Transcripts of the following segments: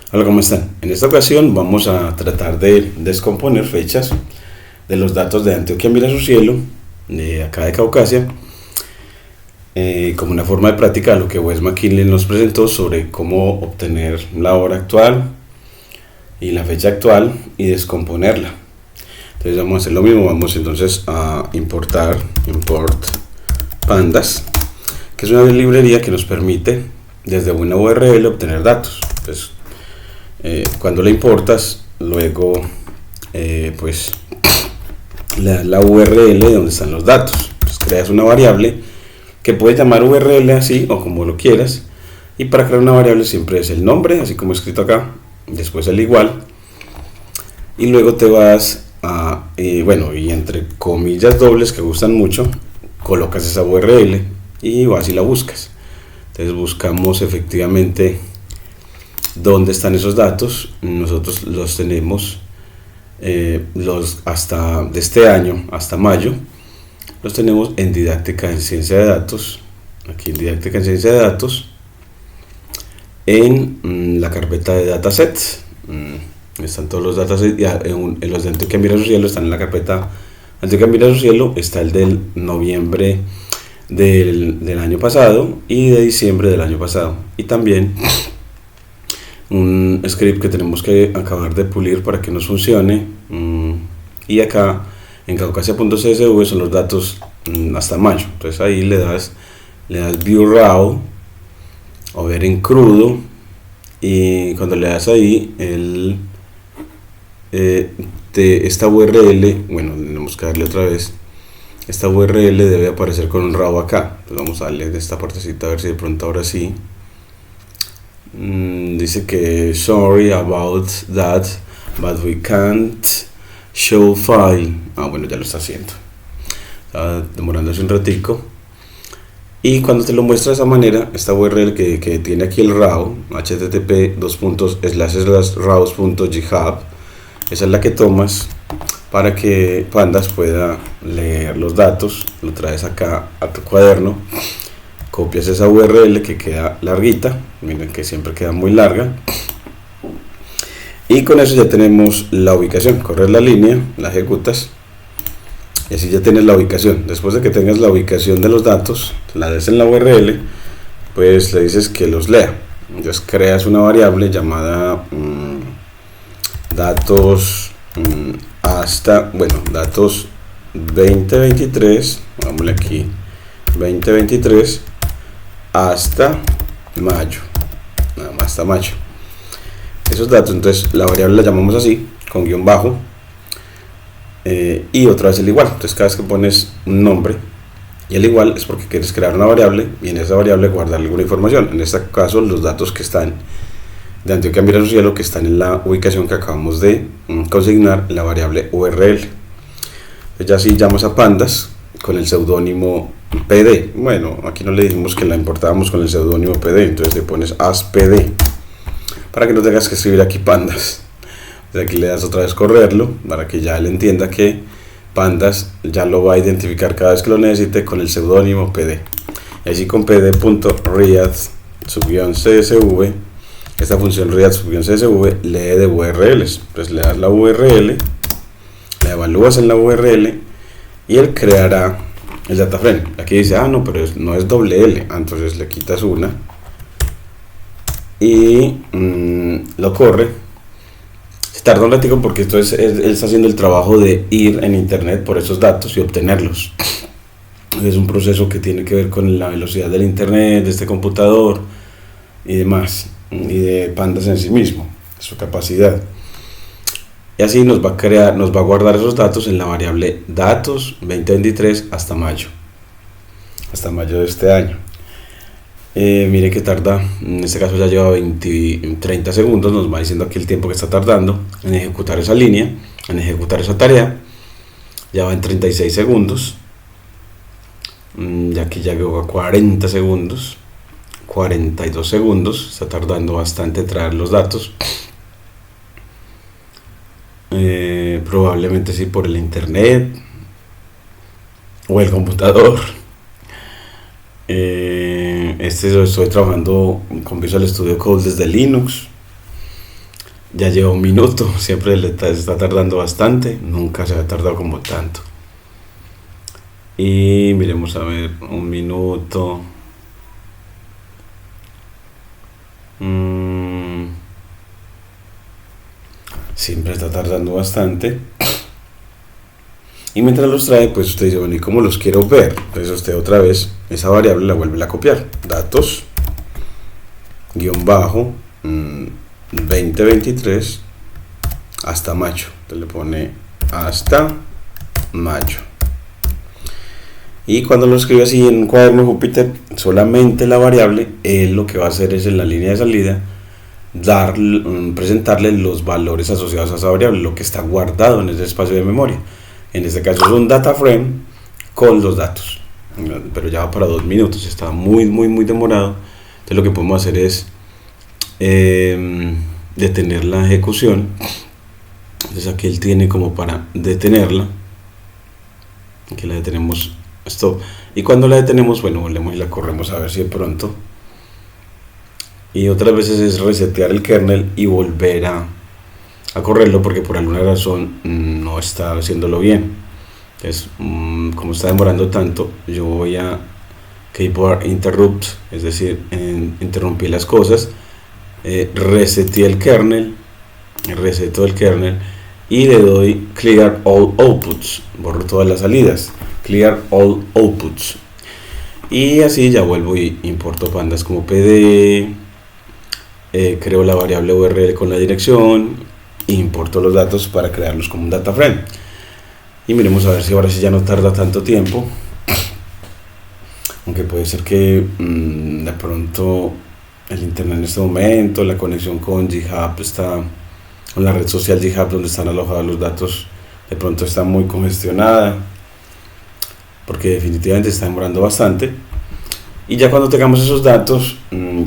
Hola, ¿cómo están? En esta ocasión vamos a tratar de descomponer fechas de los datos de Antioquia Mira su Cielo, de acá de Caucasia, como una forma de práctica lo que Wes McKinley nos presentó sobre cómo obtener la hora actual y la fecha actual y descomponerla. Entonces vamos a hacer lo mismo, vamos entonces a import pandas, que es una librería que nos permite desde una URL obtener datos. Entonces, cuando la importas, luego pues le das la URL donde están los datos. Pues creas una variable que puedes llamar URL así o como lo quieras, y para crear una variable siempre es el nombre, así como escrito acá, después el igual, y luego te vas a, y entre comillas dobles que gustan mucho, colocas esa URL y vas y la buscas. Entonces buscamos efectivamente dónde están esos datos. Nosotros los tenemos los hasta de este año hasta mayo, los tenemos en didáctica en ciencia de datos. Aquí en didáctica en ciencia de datos, en la carpeta de datasets, están todos los datasets. En los de Antioquia Mira su Cielo están en la carpeta Antioquia Mira su Cielo. Está el del noviembre del año pasado y de diciembre del año pasado, y también un script que tenemos que acabar de pulir para que nos funcione. Y acá en caucasia.csv son los datos hasta mayo. Entonces ahí le das view raw o ver en crudo, y cuando le das ahí esta URL, tenemos que darle otra vez. Esta URL debe aparecer con un raw acá. Entonces vamos a darle de esta partecita a ver si de pronto ahora sí. Dice que sorry about that, but we can't show file. Bueno, ya lo está haciendo, está demorándose un ratico. Y cuando te lo muestra de esa manera, esta URL que tiene aquí el raw, http://raws.github, esa es la que tomas para que Pandas pueda leer los datos. Lo traes acá a tu cuaderno, copias esa URL que queda larguita, miren que siempre queda muy larga, y con eso ya tenemos la ubicación. Corres la línea, la ejecutas y así ya tienes la ubicación. Después de que tengas la ubicación de los datos, la des en la URL, pues le dices que los lea. Entonces creas una variable llamada datos datos 2023, vámonos aquí 2023 hasta mayo, nada más hasta mayo. Esos datos, entonces la variable la llamamos así, con guión bajo, y otra vez el igual. Entonces cada vez que pones un nombre y el igual es porque quieres crear una variable y en esa variable guardar alguna información. En este caso los datos que están de Antioquia Mira su Cielo, que están en la ubicación que acabamos de consignar, la variable URL. Entonces ya sí llamas a Pandas con el seudónimo PD. Bueno, aquí no le dijimos que la importábamos con el seudónimo PD, entonces le pones aspd para que no tengas que escribir aquí Pandas. Entonces aquí le das otra vez correrlo para que ya él entienda que Pandas ya lo va a identificar cada vez que lo necesite con el seudónimo PD. Y así con pd.read_csv, esta función read_csv lee de URLs. Entonces le das la URL, la evalúas en la URL y él creará el data frame. Aquí dice, no, pero no es doble L. Entonces le quitas una y lo corre. Se tarda un ratito porque esto él está haciendo el trabajo de ir en internet por esos datos y obtenerlos. Es un proceso que tiene que ver con la velocidad del internet, de este computador y demás, y de Pandas en sí mismo, su capacidad. Y así nos va a guardar esos datos en la variable datos 2023 hasta mayo de este año. Mire que tarda, en este caso ya lleva 30 segundos, nos va diciendo aquí el tiempo que está tardando en ejecutar esa línea, en ejecutar esa tarea. Ya va en 36 segundos, ya que ya llegó a 40 segundos, 42 segundos, está tardando bastante en traer los datos. Probablemente sí por el internet o el computador. Estoy trabajando con Visual Studio Code desde Linux. Ya lleva un minuto, siempre se está tardando bastante, nunca se ha tardado como tanto. Y miremos a ver, un minuto. Mm, siempre está tardando bastante. Y mientras los trae, pues usted dice, bueno, ¿y cómo los quiero ver? Entonces usted otra vez, esa variable la vuelve a copiar. Datos, guión bajo, 2023, hasta mayo. Entonces le pone hasta mayo. Y cuando lo escribe así en un cuaderno Júpiter, solamente la variable, él lo que va a hacer es en la línea de salida, presentarle los valores asociados a esa variable, lo que está guardado en ese espacio de memoria. En este caso es un data frame con los datos, pero ya va para 2 minutos, está muy demorado. Entonces lo que podemos hacer es detener la ejecución. Entonces aquí él tiene como para detenerla, aquí la detenemos, stop, y cuando la detenemos, bueno, volvemos y la corremos a ver si de pronto, y otras veces es resetear el kernel y volver a correrlo porque por alguna razón no está haciéndolo bien. Entonces, como está demorando tanto, yo voy a keyboard interrupt, es decir, interrumpir las cosas, reseté el kernel, reseto el kernel y le doy clear all outputs, borro todas las salidas, clear all outputs, y así ya vuelvo y importo pandas como pd, creo la variable url con la dirección, importo los datos para crearlos como un data frame. Y miremos a ver si ahora sí ya no tarda tanto tiempo, aunque puede ser que de pronto el internet en este momento, la conexión con GitHub está, con la red social GitHub donde están alojados los datos, de pronto está muy congestionada, porque definitivamente está demorando bastante. Y ya cuando tengamos esos datos,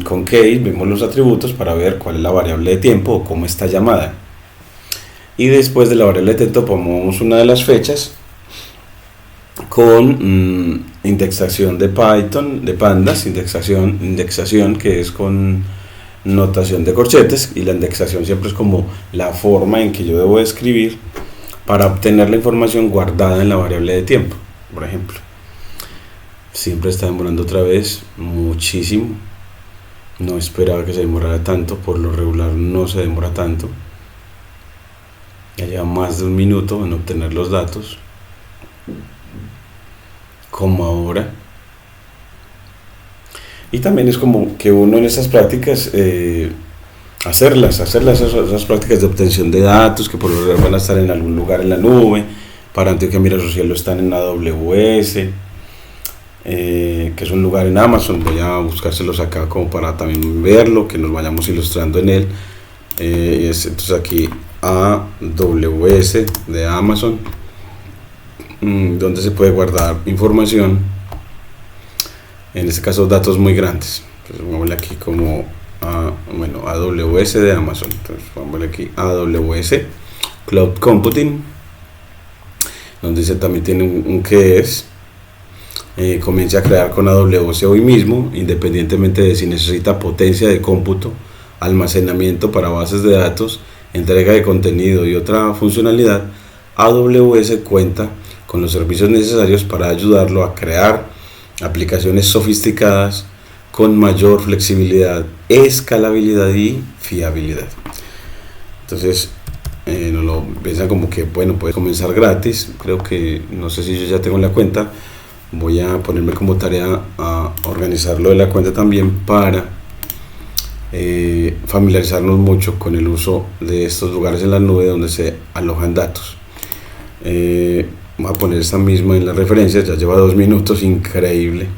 con case vemos los atributos para ver cuál es la variable de tiempo o cómo está llamada. Y después de la variable de tiempo ponemos una de las fechas con indexación de Python, de pandas, indexación que es con notación de corchetes, y la indexación siempre es como la forma en que yo debo escribir para obtener la información guardada en la variable de tiempo. Por ejemplo, siempre está demorando otra vez muchísimo, no esperaba que se demorara tanto, por lo regular no se demora tanto. Ya lleva más de 1 minuto en obtener los datos, como ahora. Y también es como que uno en esas prácticas, esas prácticas de obtención de datos, que por lo general van a estar en algún lugar en la nube. Para Antioquia Mira Su Cielo están en AWS, que es un lugar en Amazon. Voy a buscárselos acá como para también verlo, que nos vayamos ilustrando en él. Entonces aquí AWS de Amazon, donde se puede guardar información, en este caso datos muy grandes. Entonces vamos aquí como AWS de Amazon. Entonces vamos aquí AWS Cloud Computing, donde se también tiene un que es comience a crear con AWS hoy mismo, independientemente de si necesita potencia de cómputo, almacenamiento para bases de datos, entrega de contenido y otra funcionalidad. AWS cuenta con los servicios necesarios para ayudarlo a crear aplicaciones sofisticadas con mayor flexibilidad, escalabilidad y fiabilidad. Entonces nos lo piensan como que bueno, puede comenzar gratis. Creo que, no sé si yo ya tengo la cuenta, voy a ponerme como tarea a organizarlo de la cuenta también para familiarizarnos mucho con el uso de estos lugares en la nube donde se alojan datos. Voy a poner esta misma en las referencias, ya lleva 2 minutos, increíble.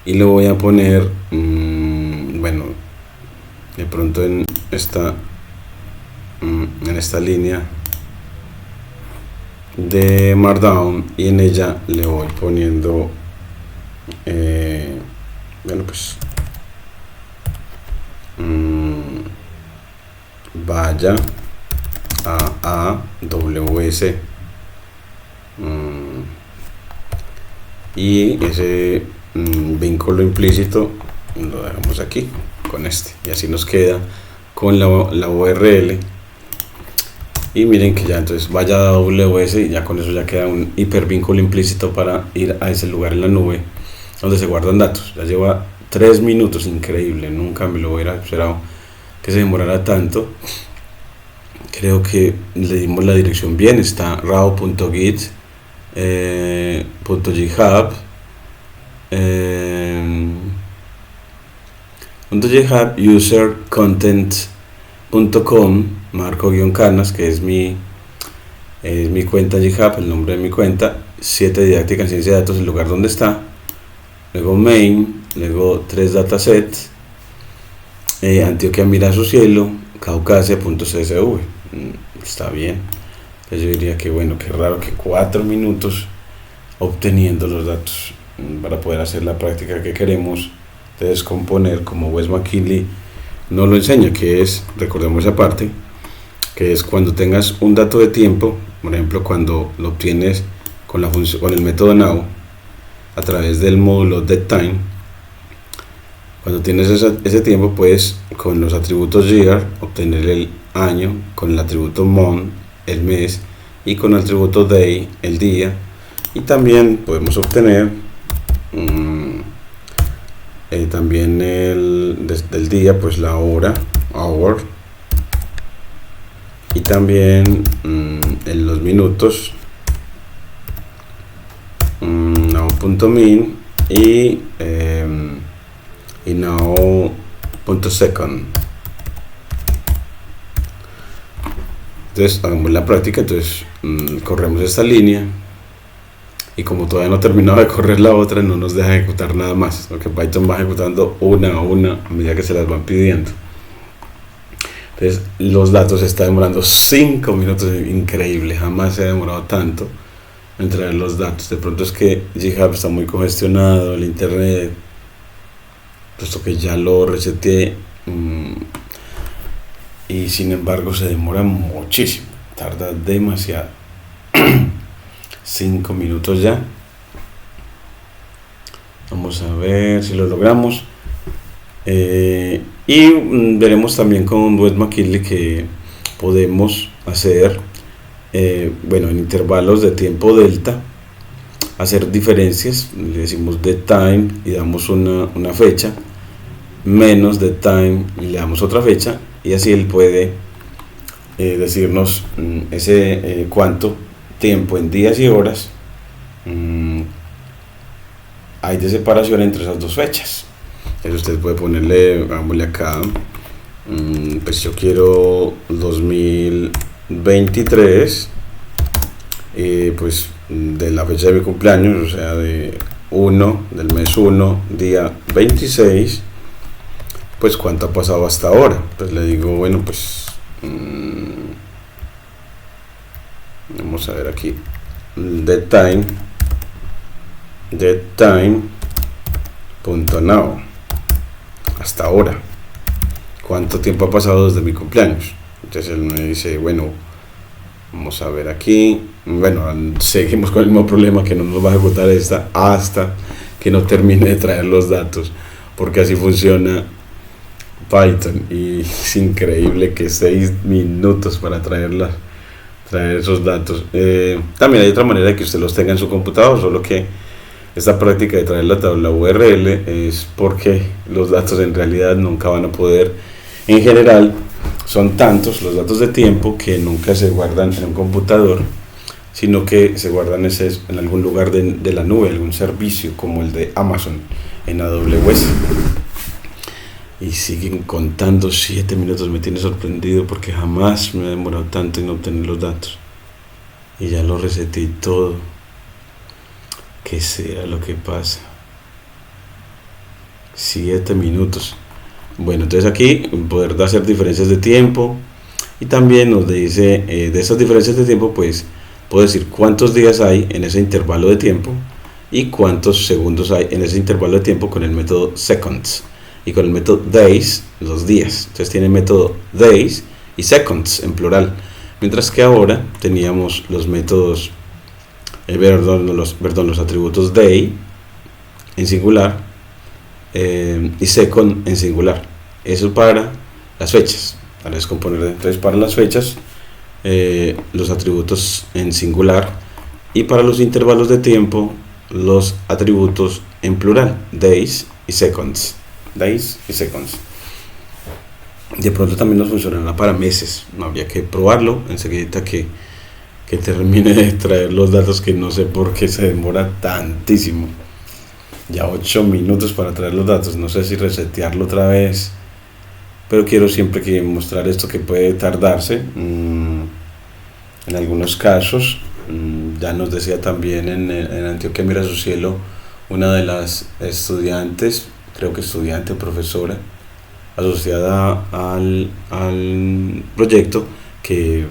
Y lo voy a poner, bueno, de pronto en esta línea de Markdown, y en ella le voy poniendo, bueno, pues vaya a AWS, y ese vínculo implícito lo dejamos aquí con este, y así nos queda con la URL. Y miren que ya entonces vaya a AWS y ya con eso ya queda un hipervínculo implícito para ir a ese lugar en la nube donde se guardan datos. Ya lleva 3 minutos, increíble, nunca me lo hubiera esperado que se demorara tanto. Creo que le dimos la dirección bien, está raw.git, .github, .github usercontent.com, Marco-Canas, que es mi cuenta GitHub, el nombre de mi cuenta, 7 didáctica en ciencia de datos, el lugar donde está, luego main, luego 3 datasets, Antioquia mira a su cielo, caucasia.csv. Está bien. Entonces yo diría que bueno, que raro que 4 minutos obteniendo los datos para poder hacer la práctica que queremos de descomponer, como Wes McKinley nos lo enseña, que es, recordemos esa parte, que es cuando tengas un dato de tiempo, por ejemplo cuando lo obtienes con la función, con el método now, a través del módulo getTime. Cuando tienes ese tiempo, puedes con los atributos year obtener el año, con el atributo month el mes, y con el atributo day el día. Y también podemos obtener también desde el día, pues la hora, hour, y también en los minutos, now.min y now.second. Entonces hagamos la práctica. Entonces corremos esta línea, y como todavía no he terminado de correr la otra, no nos deja ejecutar nada más, porque Python va ejecutando una a una a medida que se las van pidiendo. Entonces los datos se está demorando 5 minutos, increíble, jamás se ha demorado tanto en traer los datos. De pronto es que GitHub está muy congestionado, el internet, puesto que ya lo reseteé, y sin embargo se demora muchísimo, tarda demasiado. 5 minutos ya. Vamos a ver si lo logramos. Y veremos también con Wes McKinley que podemos hacer, bueno, en intervalos de tiempo delta, hacer diferencias. Le decimos getTime y damos una fecha, menos getTime y le damos otra fecha, y así él puede decirnos ese cuánto tiempo en días y horas hay de separación entre esas dos fechas. Entonces usted puede ponerle, hagámosle acá, pues yo quiero 2023, pues de la fecha de mi cumpleaños, o sea de 1 del mes 1, día 26, pues cuánto ha pasado hasta ahora. Pues le digo, bueno, pues vamos a ver aquí, getTime.now, hasta ahora, cuánto tiempo ha pasado desde mi cumpleaños. Entonces él me dice, bueno, vamos a ver aquí, bueno, seguimos con el mismo problema, que no nos va a ejecutar esta hasta que no termine de traer los datos, porque así funciona Python, y es increíble que 6 minutos para traer esos datos. También hay otra manera de que usted los tenga en su computador, solo que esta práctica de traer la tabla URL es porque los datos en realidad nunca van a poder, en general son tantos los datos de tiempo que nunca se guardan en un computador, sino que se guardan en algún lugar de la nube, algún servicio como el de Amazon en AWS. Y siguen contando 7 minutos, me tiene sorprendido porque jamás me he demorado tanto en obtener los datos. Y ya lo reseté todo. ¿Qué será lo que pasa? 7 minutos. Bueno, entonces aquí poder hacer diferencias de tiempo, y también nos dice de esas diferencias de tiempo, pues puedo decir cuántos días hay en ese intervalo de tiempo y cuántos segundos hay en ese intervalo de tiempo con el método seconds, y con el método days, los días. Entonces tiene el método days y seconds en plural, mientras que ahora teníamos los métodos los atributos day en singular y second en singular. Eso para las fechas. para descomponer. Entonces para las fechas, los atributos en singular, y para los intervalos de tiempo, los atributos en plural, days y seconds. Days y seconds. De pronto también nos funcionará para meses, no habría que probarlo enseguida que termine de traer los datos, que no sé por qué se demora tantísimo. Ya 8 minutos para traer los datos, no sé si resetearlo otra vez, pero quiero siempre que mostrar esto que puede tardarse. En algunos casos, ya nos decía también en Antioquia Mira su Cielo una de las estudiantes, creo que estudiante o profesora asociada al proyecto, que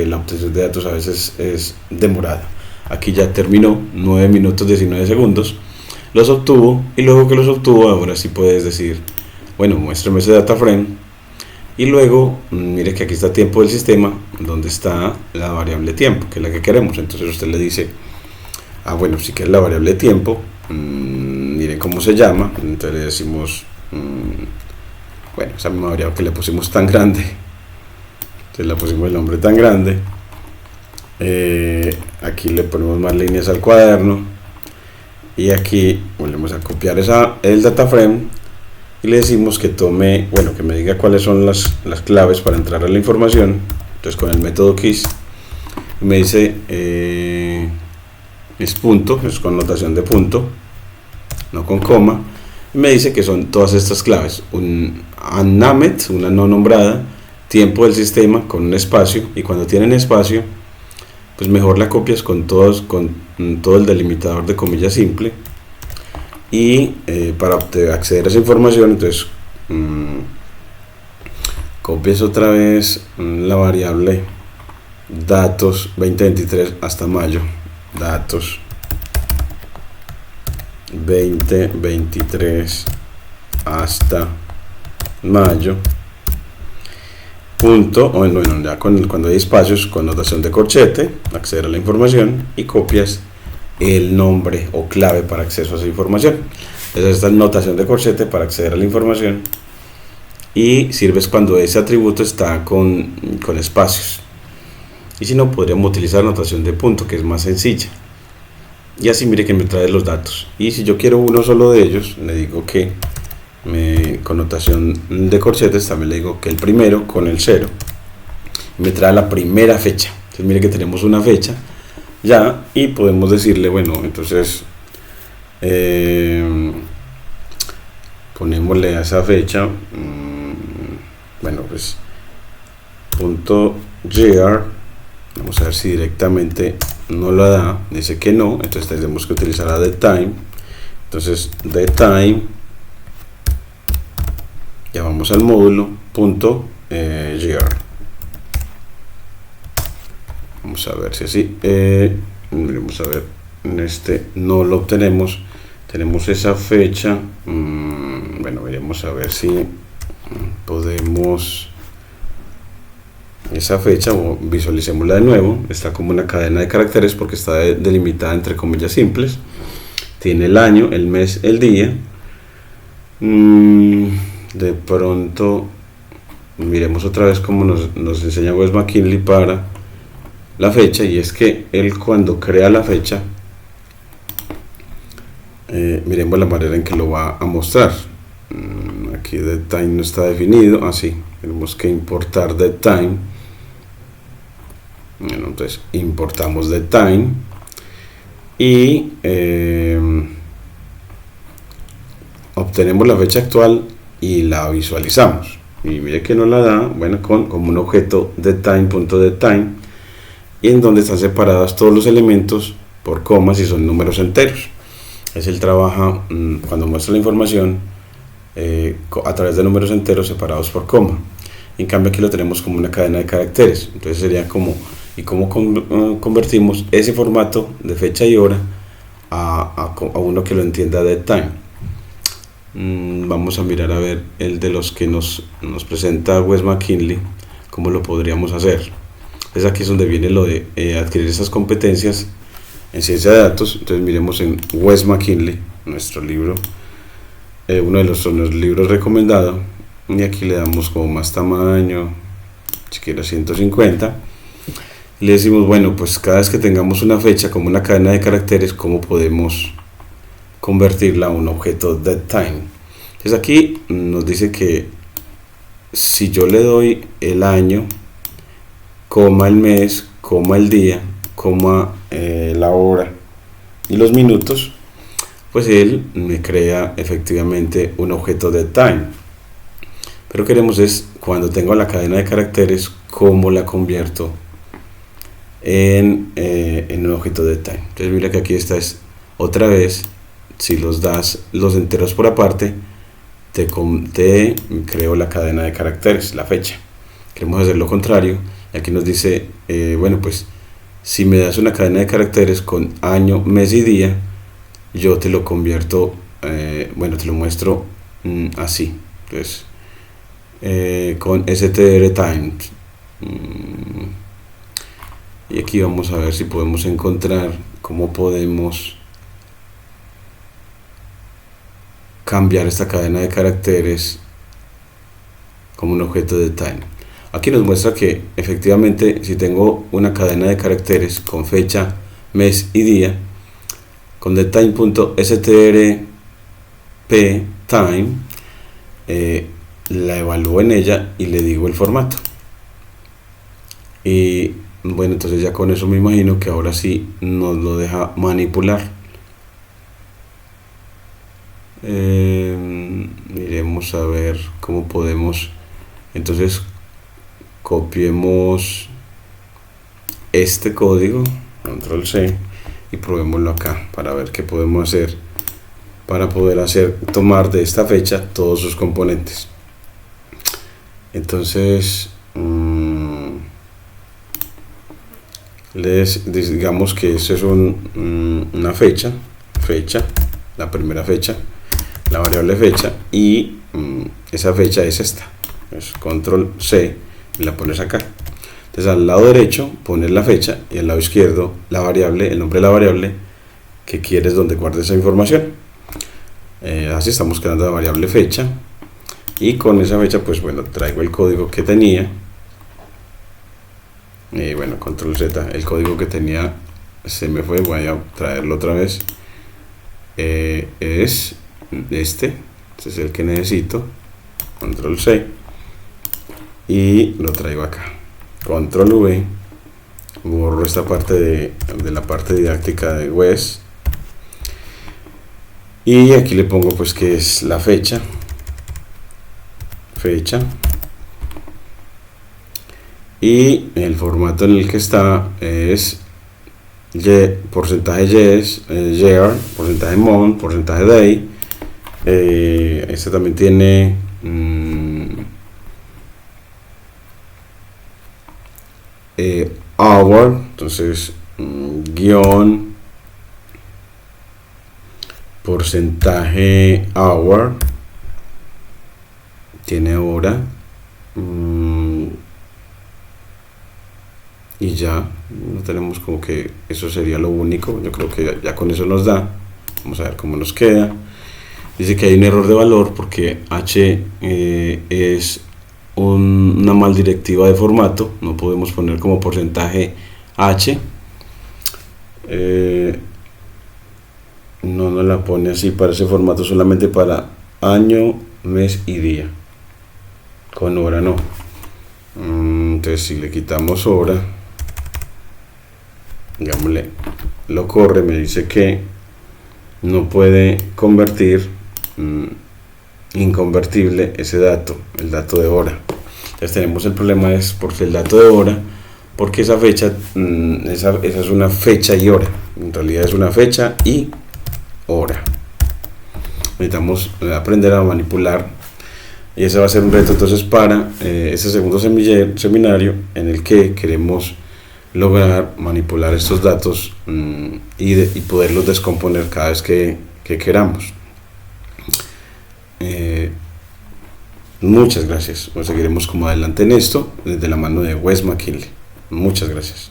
la obtención de datos a veces es demorada. Aquí ya terminó, 9 minutos 19 segundos, los obtuvo, y luego que los obtuvo, ahora sí puedes decir, bueno, muéstrame ese data frame, y luego mire que aquí está tiempo del sistema, donde está la variable tiempo, que es la que queremos. Entonces usted le dice, bueno, si quiere la variable tiempo, mire cómo se llama. Entonces le decimos, bueno, esa misma variable que le pusimos tan grande, entonces le pusimos el nombre tan grande. Aquí le ponemos más líneas al cuaderno, y aquí volvemos a copiar el data frame, y le decimos que tome, bueno, que me diga cuáles son las claves para entrar a la información. Entonces con el método keys me dice, es punto, es con notación de punto, no con coma, y me dice que son todas estas claves: un unnamed, una no nombrada, tiempo del sistema con un espacio, y cuando tienen espacio, pues mejor la copias con todo el delimitador de comillas simple. Y para acceder a esa información, entonces copias otra vez la variable datos 2023 hasta mayo, datos 2023 hasta mayo, punto, bueno, ya cuando hay espacios, con notación de corchete, acceder a la información, y copias el nombre o clave para acceso a esa información. Entonces esta es notación de corchete para acceder a la información, y sirves cuando ese atributo está con espacios, y si no, podríamos utilizar notación de punto, que es más sencilla, y así mire que me trae los datos. Y si yo quiero uno solo de ellos, le digo que con notación de corchetes también le digo que el primero con el 0 me trae la primera fecha. Entonces mire que tenemos una fecha ya, y podemos decirle, bueno, entonces ponémosle a esa fecha, bueno, pues .gr, vamos a ver si directamente no lo da, dice que no, entonces tenemos que utilizar a TheTime. Entonces TheTime, ya vamos al módulo .gr. Vamos a ver si así, vamos a ver, en este no lo obtenemos, tenemos esa fecha. Bueno, veremos a ver si podemos esa fecha, o visualicémosla de nuevo. Está como una cadena de caracteres porque está delimitada entre comillas simples, tiene el año, el mes, el día. De pronto miremos otra vez cómo nos enseña Wes McKinley para la fecha, y es que él, cuando crea la fecha, miremos la manera en que lo va a mostrar. Aquí TheTime no está definido, así tenemos que importar TheTime. Bueno, entonces importamos TheTime, y obtenemos la fecha actual y la visualizamos, y mire que nos la da, bueno, como un objeto TheTime.TheTime, y en donde están separados todos los elementos por comas y son números enteros. Es el trabaja cuando muestra la información a través de números enteros separados por coma. En cambio aquí lo tenemos como una cadena de caracteres. Entonces sería como, y cómo convertimos ese formato de fecha y hora a uno que lo entienda de time. Vamos a mirar a ver el de los que nos presenta Wes McKinley, cómo lo podríamos hacer. Entonces aquí es donde viene lo de adquirir esas competencias en ciencia de datos. Entonces miremos en Wes McKinley, nuestro libro, uno de nuestros libros recomendados. y aquí le damos como más tamaño, siquiera 150. Le decimos, bueno, pues cada vez que tengamos una fecha como una cadena de caracteres, ¿cómo podemos convertirla a un objeto datetime? Entonces aquí nos dice que si yo le doy el año, coma el mes, coma el día, coma la hora y los minutos, pues él me crea efectivamente un objeto datetime. Pero queremos es, cuando tengo la cadena de caracteres, cómo la convierto en un objeto datetime. Entonces mira que aquí está es otra vez, si los das los enteros por aparte, te creo la cadena de caracteres, la fecha. Queremos hacer lo contrario, y aquí nos dice, bueno, pues si me das una cadena de caracteres con año, mes y día, yo te lo convierto, bueno, te lo muestro así. Entonces con str times, y aquí vamos a ver si podemos encontrar cómo podemos cambiar esta cadena de caracteres como un objeto de time. Aquí nos muestra que efectivamente si tengo una cadena de caracteres con fecha, mes y día, con datetime.strp time, la evalúo en ella y le digo el formato. Y bueno, entonces ya con eso me imagino que ahora sí nos lo deja manipular. Miremos a ver cómo podemos. Entonces copiemos este código, control C, y probémoslo acá para ver qué podemos hacer para poder tomar de esta fecha todos sus componentes. Entonces digamos que eso es una fecha, la primera fecha, la variable fecha, y esa fecha es esta. Pues control C y la pones acá. Entonces al lado derecho pones la fecha y al lado izquierdo la variable, el nombre de la variable que quieres donde guardes esa información. Así estamos creando la variable fecha, y con esa fecha pues bueno, traigo el código que tenía. Bueno, control Z, el código que tenía se me fue, voy a traerlo otra vez. Es este es el que necesito, control C, y lo traigo acá, control V, borro esta parte de la parte didáctica de WES, y aquí le pongo pues que es la fecha, y el formato en el que está es porcentaje yes, year, porcentaje month, porcentaje day. Este también tiene hour, entonces guión porcentaje hour, tiene hora, y ya no tenemos, como que eso sería lo único. Yo creo que ya con eso nos da. Vamos a ver cómo nos queda. Dice que hay un error de valor porque H es una mal directiva de formato, no podemos poner como porcentaje H, no nos la pone así para ese formato, solamente para año, mes y día, con hora no. Entonces si le quitamos hora, digámosle, lo corre, me dice que no puede convertir, inconvertible ese dato, el dato de hora. Entonces tenemos el problema es porque el dato de hora, porque esa fecha, esa es una fecha y hora, en realidad es una fecha y hora. Necesitamos aprender a manipular, y ese va a ser un reto entonces para este segundo seminario, en el que queremos lograr manipular estos datos y poderlos descomponer cada vez que queramos. Muchas gracias. Seguiremos como adelante en esto desde la mano de Wes McKinley. Muchas gracias.